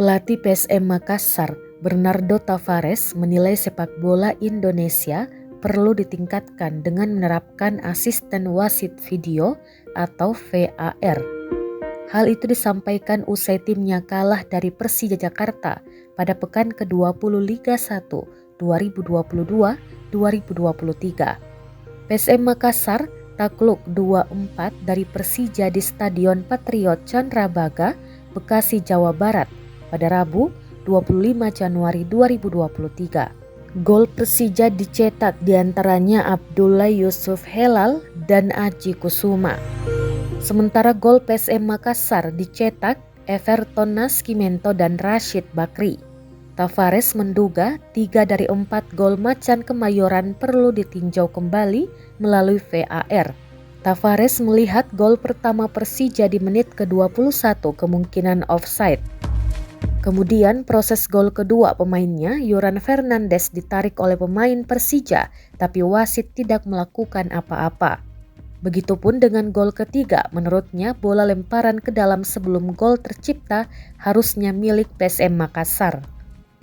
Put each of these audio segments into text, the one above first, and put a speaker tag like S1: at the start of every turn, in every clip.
S1: Pelatih PSM Makassar, Bernardo Tavares, menilai sepak bola Indonesia perlu ditingkatkan dengan menerapkan asisten wasit video atau VAR. Hal itu disampaikan usai timnya kalah dari Persija Jakarta pada pekan ke-20 Liga 1 2022-2023. PSM Makassar takluk 2-4 dari Persija di Stadion Patriot Candrabaga, Bekasi, Jawa Barat pada Rabu 25 Januari 2023. Gol Persija dicetak diantaranya Abdullah Yusuf Helal dan Aji Kusuma. Sementara gol PSM Makassar dicetak Everton Naskimento dan Rashid Bakri. Tavares menduga 3 dari 4 gol Macan Kemayoran perlu ditinjau kembali melalui VAR. Tavares melihat gol pertama Persija di menit ke-21 kemungkinan offside. Kemudian proses gol kedua pemainnya, Yoran Fernandes, ditarik oleh pemain Persija, tapi wasit tidak melakukan apa-apa. Begitupun dengan gol ketiga, menurutnya bola lemparan ke dalam sebelum gol tercipta harusnya milik PSM Makassar.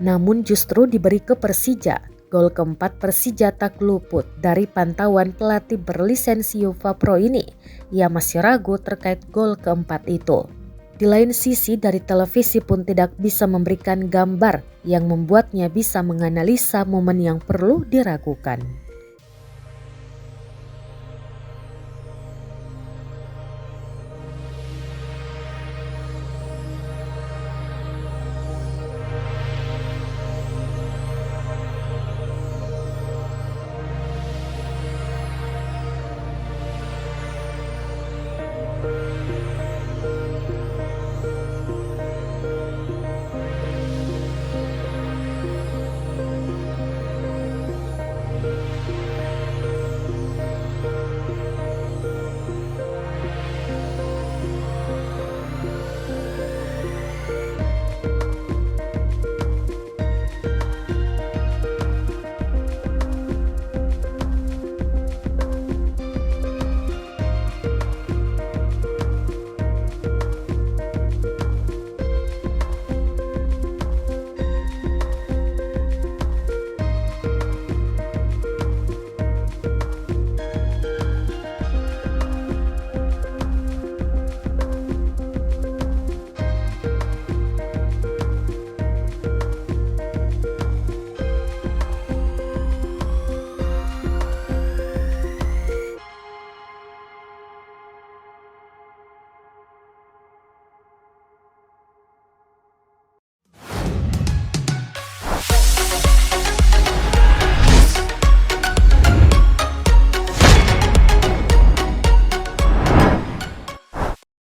S1: Namun justru diberi ke Persija. Gol keempat Persija tak luput dari pantauan pelatih berlisensi UEFA Pro ini. Ia masih ragu terkait gol keempat itu. Di lain sisi, dari televisi pun tidak bisa memberikan gambar yang membuatnya bisa menganalisa momen yang perlu diragukan.